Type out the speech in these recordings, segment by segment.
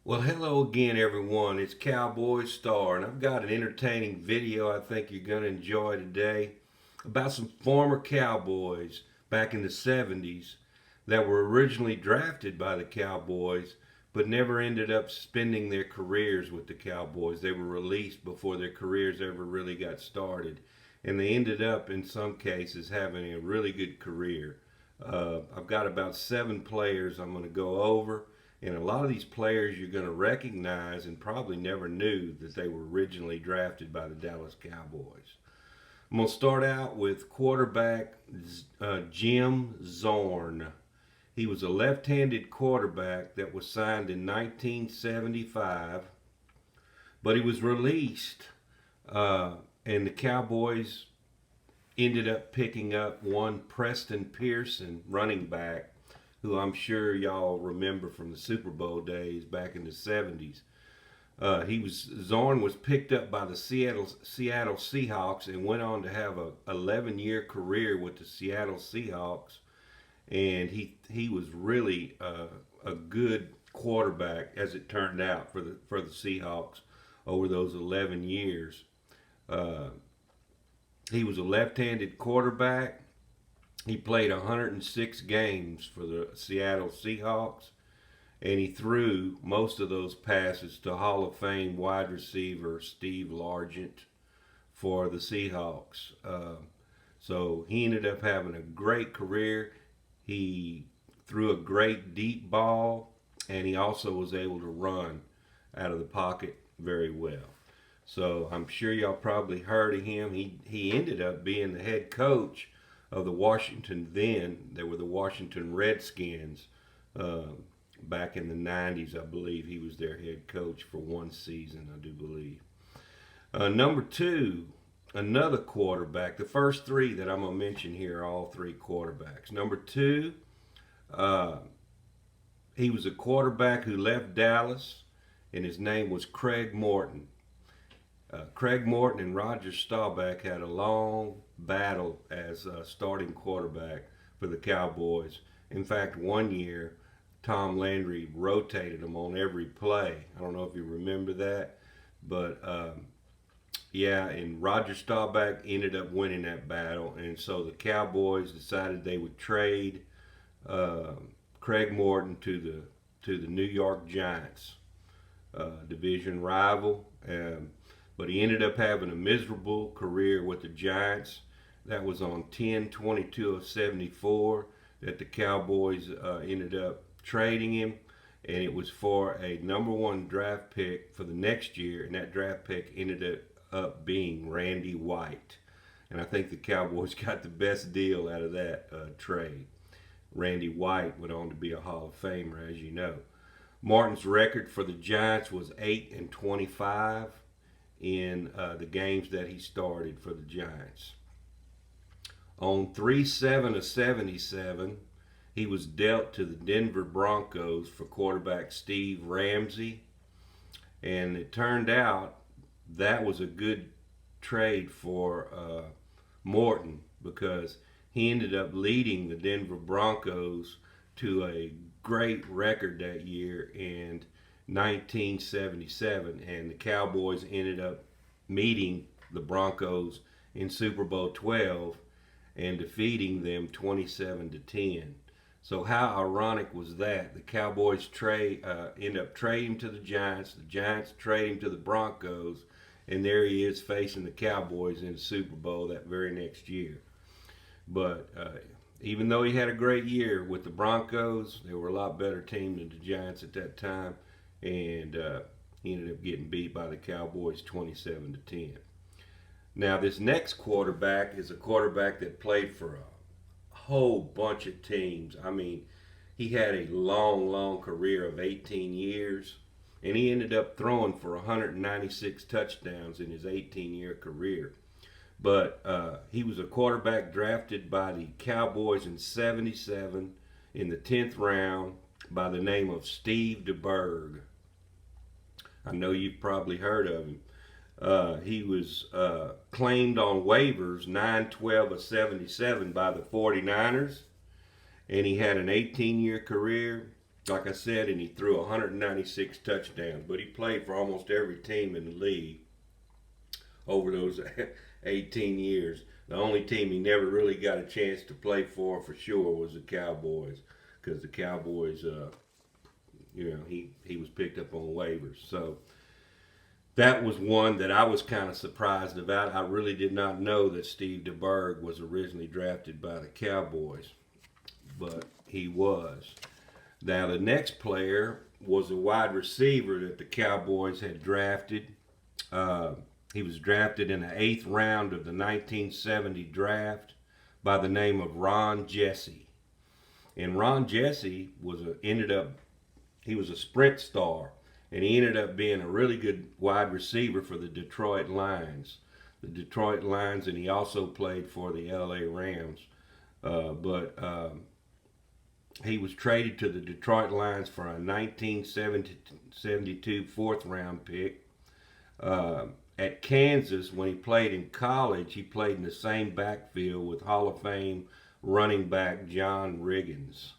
Well, hello again, everyone. It's Cowboys Star, and I've got an entertaining video I think you're going to enjoy today about some former Cowboys back in the 70s that were originally drafted by the Cowboys but never ended up spending their careers with the Cowboys. They were released before their careers ever really got started, and they ended up, in some cases, having a really good career. I've got about 7 players I'm going to go over. And a lot of these players you're going to recognize and probably never knew that they were originally drafted by the Dallas Cowboys. I'm going to start out with quarterback Jim Zorn. He was a left handed quarterback that was signed in 1975, but he was released, and the Cowboys ended up picking up one Preston Pearson, running back, who I'm sure y'all remember from the Super Bowl days back in the 70s. Zorn was picked up by the Seattle Seahawks and went on to have a 11-year career with the Seattle Seahawks, and he was really a good quarterback as it turned out for the Seahawks over those 11 years. Uh, he was a left-handed quarterback. He played 106 games for the Seattle Seahawks, and he threw most of those passes to Hall of Fame wide receiver Steve Largent for the Seahawks. So he ended up having a great career. He threw a great deep ball, and he also was able to run out of the pocket very well. So I'm sure y'all probably heard of him. He ended up being the head coach of the Washington, then they were the Washington Redskins. Uh, Back in the 90s, I believe he was their head coach for one season, I do believe. Number 2, another quarterback. The first 3 that I'm going to mention here are all 3 quarterbacks. Number 2, uh, he was a quarterback who left Dallas, and his name was Craig Morton. Craig Morton and Roger Staubach had a long battle as a starting quarterback for the Cowboys. In fact, one year, Tom Landry rotated them on every play. I don't know if you remember that, but yeah, and Roger Staubach ended up winning that battle, and so the Cowboys decided they would trade uh, Craig Morton to the New York Giants, division rival. But he ended up having a miserable career with the Giants. That was on 10/22 of 74 that the Cowboys ended up trading him, and it was for a number 1 draft pick for the next year, and that draft pick ended up being Randy White. And I think the Cowboys got the best deal out of that trade. Randy White went on to be a Hall of Famer, as you know. Martin's record for the Giants was 8-25 in the games that he started for the Giants. On 3/7 of 77, he was dealt to the Denver Broncos for quarterback Steve Ramsey, and it turned out that was a good trade for Morton, because he ended up leading the Denver Broncos to a great record that year in 1977, and the Cowboys ended up meeting the Broncos in Super Bowl 12 and defeating them 27-10. So how ironic was that? The Cowboys end up trading to the Giants trade him to the Broncos, and there he is facing the Cowboys in the Super Bowl that very next year. But even though he had a great year with the Broncos, they were a lot better team than the Giants at that time, and he ended up getting beat by the Cowboys 27-10. Now this next quarterback is a quarterback that played for a whole bunch of teams. I mean, he had a long career of 18 years, and he ended up throwing for 196 touchdowns in his 18-year career. But he was a quarterback drafted by the Cowboys in 77 in the 10th round by the name of Steve DeBerg. I know you've probably heard of him. He was claimed on waivers 9/12 of 77 by the 49ers, and he had an 18-year career. like I said, and he threw 196 touchdowns. But he played for almost every team in the league over those 18 years. The only team he never really got a chance to play for sure, was the Cowboys, because the Cowboys, he was picked up on waivers. So that was one that I was kind of surprised about. I really did not know that Steve DeBerg was originally drafted by the Cowboys, but he was. Now, the next player was a wide receiver that the Cowboys had drafted. He was drafted in the 8th round of the 1970 draft by the name of Ron Jesse. And Ron Jesse he was a sprint star, and he ended up being a really good wide receiver for the Detroit Lions. And he also played for the LA Rams. But he was traded to the Detroit Lions for a 1972 4th round pick. At Kansas, when he played in college, he played in the same backfield with Hall of Fame running back John Riggins.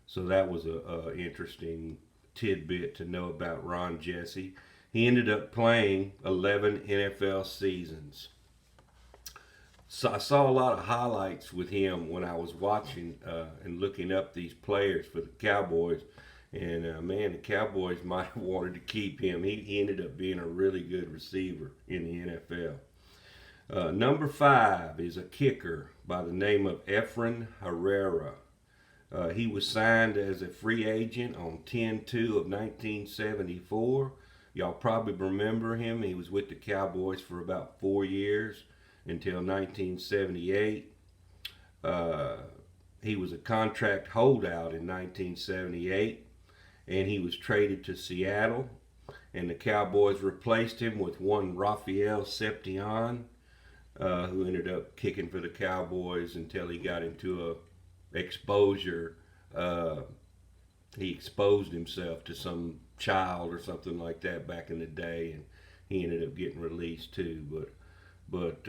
So that was a interesting tidbit to know about Ron Jesse. He ended up playing 11 NFL seasons. So I saw a lot of highlights with him when I was watching and looking up these players for the Cowboys. And man, the Cowboys might have wanted to keep him. He ended up being a really good receiver in the NFL. Number 5 is a kicker by the name of Efren Herrera. He was signed as a free agent on 10/2 of 1974. Y'all probably remember him. He was with the Cowboys for about 4 years until 1978. He was a contract holdout in 1978, and he was traded to Seattle, and the Cowboys replaced him with one Raphael Seption, who ended up kicking for the Cowboys until he got into a exposure. He exposed himself to some child or something like that back in the day, and he ended up getting released too. But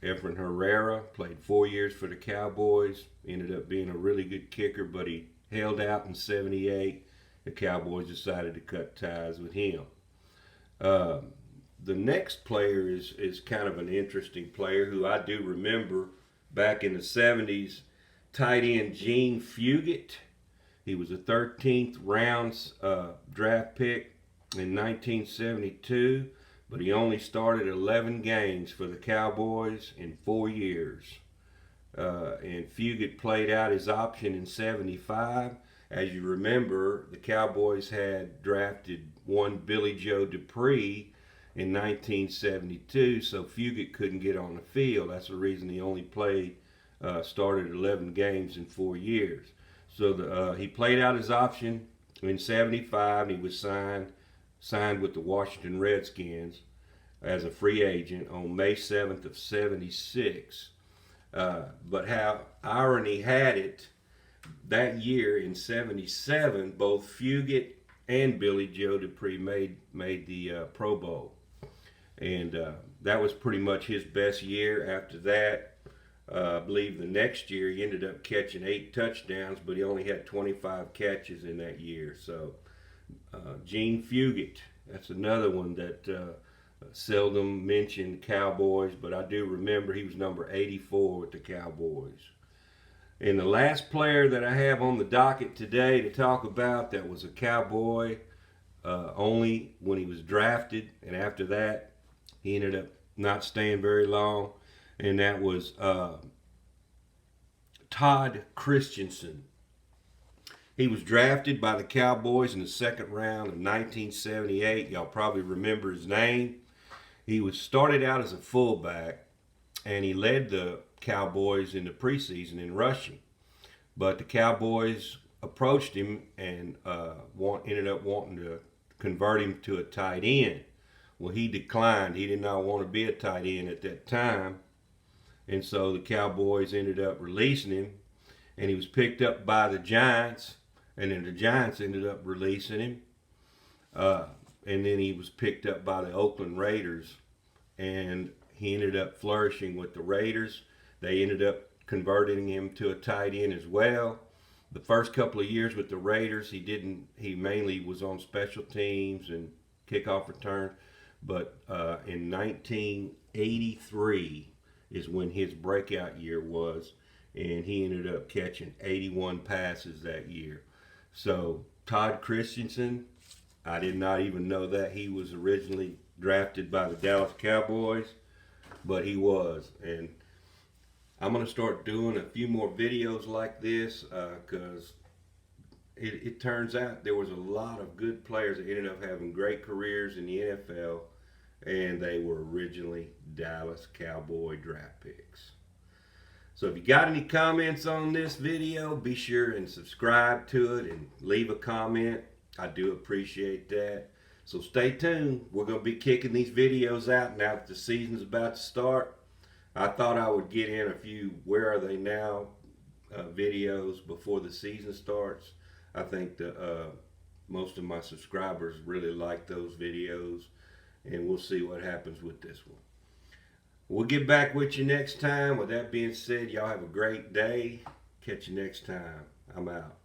Efren Herrera played 4 years for the Cowboys, ended up being a really good kicker, but he held out in 78. The Cowboys decided to cut ties with him. The next player is kind of an interesting player who I do remember back in the 70s, tight end Gene Fugit. He was a 13th round draft pick in 1972, but he only started 11 games for the Cowboys in 4 years. And Fugit played out his option in 75. As you remember, the Cowboys had drafted one Billy Joe Dupree in 1972, so Fugit couldn't get on the field. That's the reason he only started 11 games in 4 years. So he played out his option in 75, and he was signed with the Washington Redskins as a free agent on May 7th of 76. But how irony had it, that year in 77, both Fugit and Billy Joe Dupree made the Pro Bowl. And that was pretty much his best year. After that, I believe the next year he ended up catching 8 touchdowns, but he only had 25 catches in that year. So Gene Fugit, that's another one that seldom mentioned Cowboys, but I do remember he was number 84 with the Cowboys. And the last player that I have on the docket today to talk about that was a Cowboy only when he was drafted, and after that he ended up not staying very long, and that was Todd Christensen. He was drafted by the Cowboys in the 2nd round of 1978. Y'all probably remember his name. He started out as a fullback, and he led the Cowboys in the preseason in rushing. But the Cowboys approached him and ended up wanting to convert him to a tight end. Well, he declined. He did not want to be a tight end at that time. And so the Cowboys ended up releasing him, and he was picked up by the Giants, and then the Giants ended up releasing him. And then he was picked up by the Oakland Raiders, and he ended up flourishing with the Raiders. They ended up converting him to a tight end as well. The first couple of years with the Raiders, he mainly was on special teams and kickoff return. But in 1983 is when his breakout year was, and he ended up catching 81 passes that year. So Todd Christensen, I did not even know that he was originally drafted by the Dallas Cowboys, but he was. And I'm going to start doing a few more videos like this because it turns out there was a lot of good players that ended up having great careers in the NFL, and they were originally Dallas Cowboy draft picks. So if you got any comments on this video, be sure and subscribe to it and leave a comment. I do appreciate that. So stay tuned. We're going to be kicking these videos out now that the season's about to start. I thought I would get in a few Where Are They Now videos before the season starts. I think most of my subscribers really like those videos, and we'll see what happens with this one. We'll get back with you next time. With that being said, y'all have a great day. Catch you next time. I'm out.